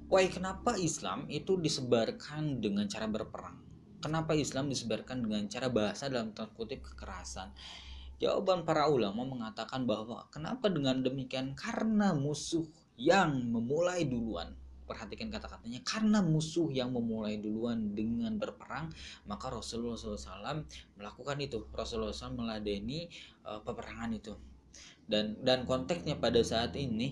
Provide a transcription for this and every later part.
Why kenapa Islam itu disebarkan dengan cara berperang? Kenapa Islam disebarkan dengan cara bahasa dalam tanda kutip kekerasan? Jawaban para ulama mengatakan bahwa kenapa dengan demikian? Karena musuh yang memulai duluan. Perhatikan kata-katanya, karena musuh yang memulai duluan dengan berperang, maka Rasulullah SAW melakukan itu. Rasulullah SAW meladeni peperangan itu. Dan konteksnya pada saat ini,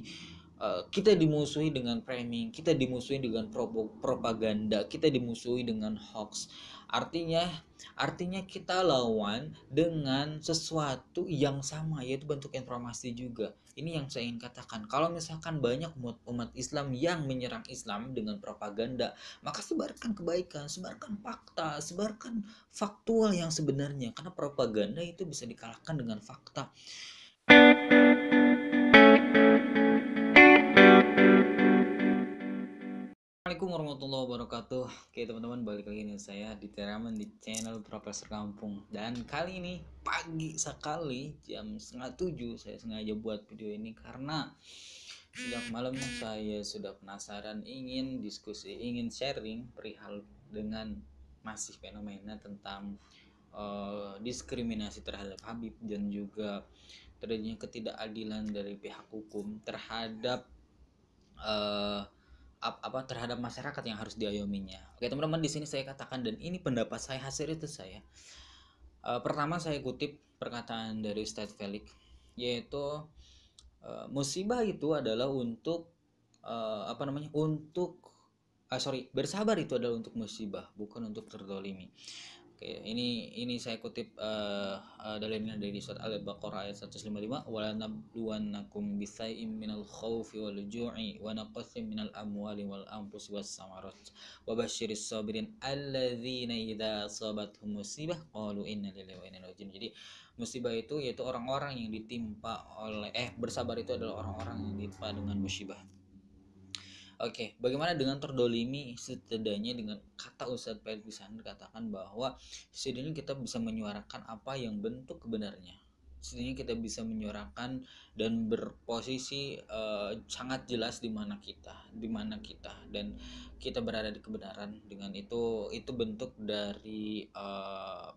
kita dimusuhi dengan framing, kita dimusuhi dengan propaganda, kita dimusuhi dengan hoax. Artinya kita lawan dengan sesuatu yang sama, yaitu bentuk informasi juga. Ini yang saya ingin katakan. Kalau misalkan banyak umat Islam yang menyerang Islam dengan propaganda, maka sebarkan kebaikan, sebarkan fakta, sebarkan faktual yang sebenarnya. Karena propaganda itu bisa dikalahkan dengan fakta. Assalamualaikum warahmatullahi wabarakatuh. Oke teman-teman, balik lagi nih saya di Teraman di channel Profesor Kampung. Dan kali ini pagi sekali jam setengah 7 saya sengaja buat video ini karena sejak malamnya saya sudah penasaran, ingin diskusi, ingin sharing perihal dengan masih fenomena tentang diskriminasi terhadap Habib dan juga terjadinya ketidakadilan dari pihak hukum terhadap uh, terhadap masyarakat yang harus diayominya. Oke teman-teman, di sini saya katakan dan ini pendapat saya, hasil itu saya. Pertama saya kutip perkataan dari Ustadz Felix, yaitu musibah itu adalah untuk bersabar itu adalah untuk musibah, bukan untuk terdolimi. Oke, ini saya kutip dalilnya dari surat Al-Baqarah ayat 155, wala nabluwannakum bisai'im minal khaufi wal ju'i wa naqsin minal amwali wal anfusi was samarat wa basyiris sabirin alladzina idza asabathum musibah qalu inna lillahi wa inna ilaihi raji'un. Jadi musibah itu yaitu orang-orang yang ditimpa oleh bersabar itu adalah orang-orang yang ditimpa dengan musibah. Oke, bagaimana dengan terdolimi? Setidaknya dengan kata Ustadz Felix di sana dikatakan bahwa setidaknya kita bisa menyuarakan apa yang bentuk kebenarnya. Setidaknya kita bisa menyuarakan dan berposisi sangat jelas di mana kita dan kita berada di kebenaran. Dengan itu bentuk dari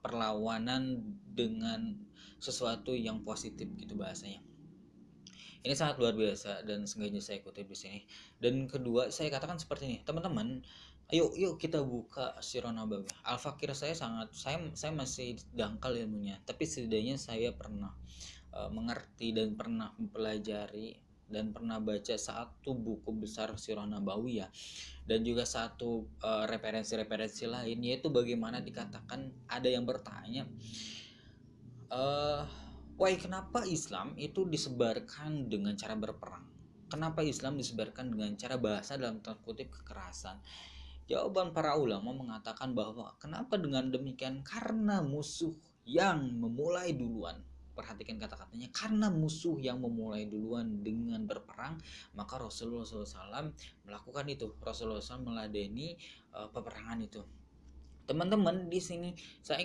perlawanan dengan sesuatu yang positif gitu bahasanya. Ini sangat luar biasa dan sengaja saya kutip di sini. Dan kedua, saya katakan seperti ini, teman-teman, yuk kita buka Sirah Nabawi. Al-Fakir saya masih dangkal ilmunya, tapi setidaknya saya pernah mengerti dan pernah mempelajari dan pernah baca satu buku besar Sirah Nabawi ya, dan juga satu referensi-referensi lain, yaitu bagaimana dikatakan ada yang bertanya, why kenapa Islam itu disebarkan dengan cara berperang? Kenapa Islam disebarkan dengan cara bahasa dalam tanda kutip kekerasan? Jawaban para ulama mengatakan bahwa kenapa dengan demikian? Karena musuh yang memulai duluan. Perhatikan kata-katanya, karena musuh yang memulai duluan dengan berperang, maka Rasulullah SAW melakukan itu. Rasulullah SAW meladeni peperangan itu. Teman-teman, di sini saya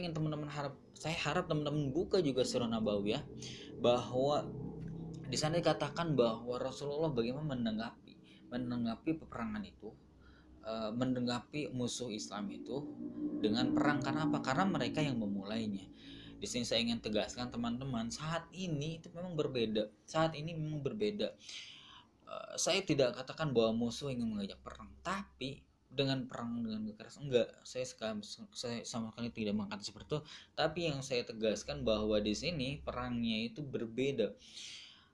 harap teman-teman buka juga Sirah Nabawi ya, bahwa di sana dikatakan bahwa Rasulullah bagaimana menanggapi peperangan itu, menanggapi musuh Islam itu dengan perang. Karena apa? Karena mereka yang memulainya. Di sini saya ingin tegaskan teman-teman, saat ini itu memang berbeda. Saat ini memang berbeda. Saya tidak katakan bahwa musuh ingin mengajak perang, tapi dengan perang dengan kekerasan enggak, saya sama sekali tidak mengatakan seperti itu. Tapi yang saya tegaskan bahwa di sini perangnya itu berbeda.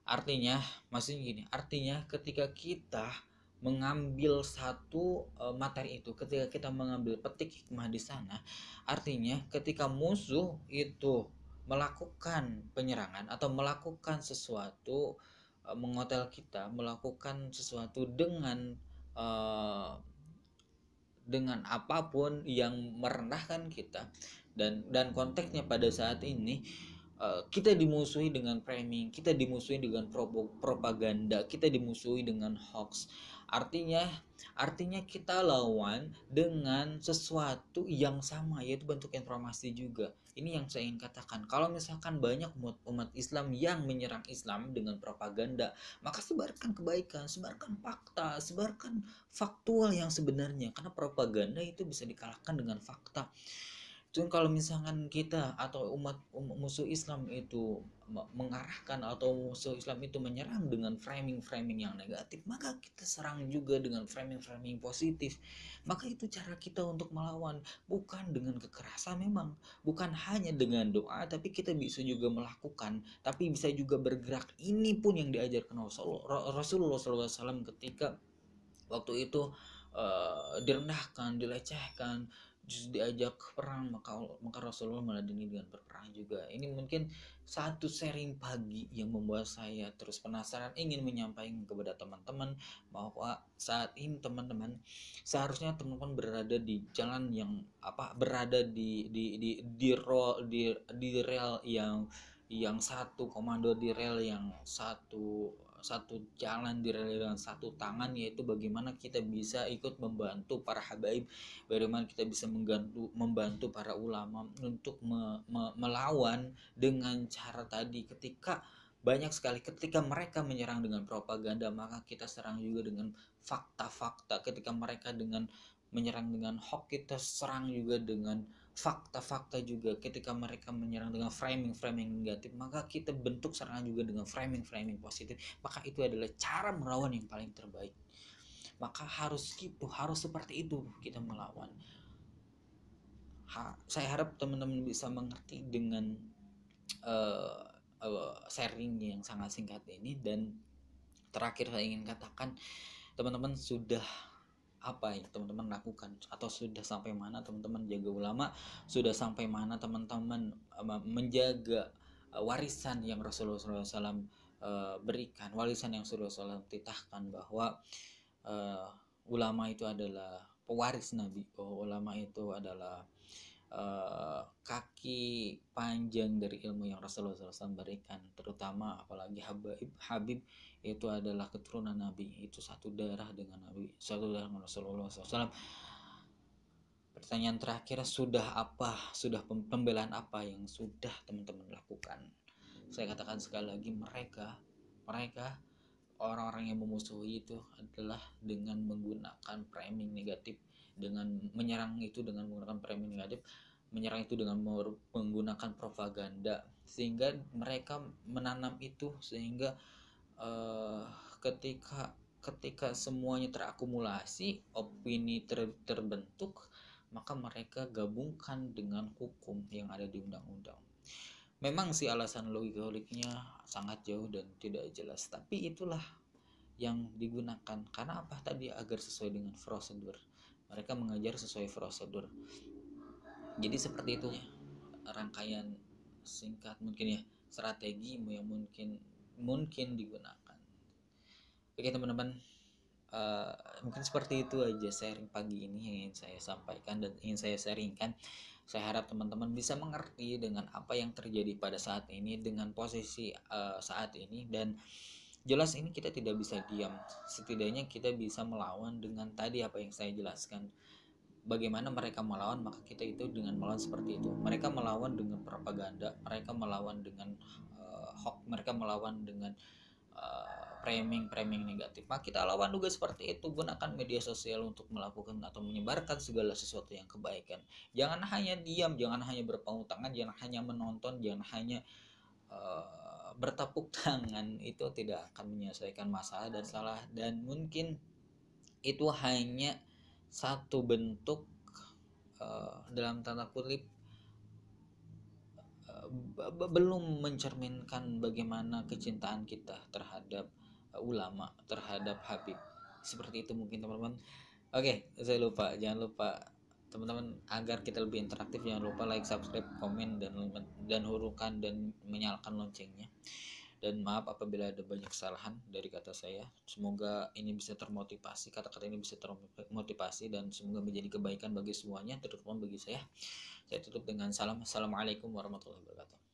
Artinya, maksudnya gini, artinya ketika kita mengambil satu materi itu, ketika kita mengambil petik hikmah di sana, artinya ketika musuh itu melakukan penyerangan atau melakukan sesuatu, mengotel kita, melakukan sesuatu uh, dengan apapun yang merendahkan kita, dan konteksnya pada saat ini kita dimusuhi dengan framing, kita dimusuhi dengan propaganda, kita dimusuhi dengan hoax. Artinya artinya kita lawan dengan sesuatu yang sama, yaitu bentuk informasi juga. Ini yang saya ingin katakan. Kalau misalkan banyak umat Islam yang menyerang Islam dengan propaganda, maka sebarkan kebaikan, sebarkan fakta, sebarkan faktual yang sebenarnya. Karena propaganda itu bisa dikalahkan dengan fakta. Cuman kalau misalkan kita atau musuh Islam itu mengarahkan, atau musuh Islam itu menyerang dengan framing-framing yang negatif, maka kita serang juga dengan framing-framing positif. Maka itu cara kita untuk melawan, bukan dengan kekerasan memang, bukan hanya dengan doa, tapi kita bisa juga melakukan, tapi bisa juga bergerak. Ini pun yang diajarkan Rasulullah SAW ketika waktu itu direndahkan, dilecehkan, justru diajak perang, maka Rasulullah meladeni dengan berperang juga. Ini mungkin satu sharing pagi yang membuat saya terus penasaran, ingin menyampaikan kepada teman-teman bahwa saat ini teman-teman, seharusnya teman-teman berada di jalan yang berada di rel yang satu, komando di rel yang satu, satu jalan di dengan satu tangan, yaitu bagaimana kita bisa ikut membantu para habaib, bagaimana kita bisa membantu para ulama untuk melawan dengan cara tadi. Ketika banyak sekali ketika mereka menyerang dengan propaganda, maka kita serang juga dengan fakta-fakta. Ketika mereka menyerang dengan hoax, kita serang juga dengan fakta-fakta juga. Ketika mereka menyerang dengan framing-framing negatif, maka kita bentuk serangan juga dengan framing-framing positif. Maka itu adalah cara melawan yang paling terbaik. Maka harus seperti itu kita melawan. Saya harap teman-teman bisa mengerti dengan sharingnya yang sangat singkat ini. Dan terakhir saya ingin katakan, teman-teman sudah apa yang teman-teman lakukan, atau sudah sampai mana teman-teman jaga ulama, sudah sampai mana teman-teman menjaga warisan yang Rasulullah SAW berikan, warisan yang Rasulullah SAW titahkan, bahwa ulama itu adalah pewaris Nabi, bahwa ulama itu adalah kaki panjang dari ilmu yang Rasulullah SAW berikan, terutama apalagi Habib itu adalah keturunan Nabi, itu satu darah dengan Nabi, satu darah dengan Rasulullah SAW. Pertanyaan terakhir, sudah pembelaan apa yang sudah teman-teman lakukan? Saya katakan sekali lagi, mereka orang-orang yang memusuhi itu adalah dengan menggunakan framing negatif, dengan menyerang itu dengan menggunakan framing negatif, menyerang itu dengan menggunakan propaganda, sehingga mereka menanam itu, sehingga ketika semuanya terakumulasi, opini terbentuk, maka mereka gabungkan dengan hukum yang ada di undang-undang. Memang sih alasan logiknya sangat jauh dan tidak jelas, tapi itulah yang digunakan. Karena apa tadi? Agar sesuai dengan prosedur. Mereka mengajar sesuai prosedur. Jadi seperti itu ya, rangkaian singkat mungkin ya, strategi yang mungkin digunakan. Oke teman-teman, mungkin seperti itu aja sharing pagi ini yang ingin saya sampaikan dan ingin saya sharingkan. Saya harap teman-teman bisa mengerti dengan apa yang terjadi pada saat ini, dengan posisi saat ini, dan jelas ini kita tidak bisa diam. Setidaknya kita bisa melawan dengan tadi apa yang saya jelaskan. Bagaimana mereka melawan, maka kita itu dengan melawan seperti itu. Mereka melawan dengan propaganda, mereka melawan dengan hoax, mereka melawan dengan framing negatif. Maka kita lawan juga seperti itu, gunakan media sosial untuk melakukan atau menyebarkan segala sesuatu yang kebaikan. Jangan hanya diam, jangan hanya berpangku tangan, jangan hanya menonton, jangan hanya bertepuk tangan. Itu tidak akan menyelesaikan masalah dan salah, dan mungkin itu hanya satu bentuk dalam tanda kutip belum mencerminkan bagaimana kecintaan kita terhadap ulama, terhadap Habib. Seperti itu mungkin teman-teman. Oke, saya lupa, jangan lupa teman-teman, agar kita lebih interaktif, jangan lupa like, subscribe, komen, dan hurufkan dan menyalakan loncengnya. Dan maaf apabila ada banyak kesalahan dari kata saya. Semoga ini bisa termotivasi, kata-kata ini bisa termotivasi, dan semoga menjadi kebaikan bagi semuanya, terutama bagi saya. Saya tutup dengan salam. Assalamualaikum warahmatullahi wabarakatuh.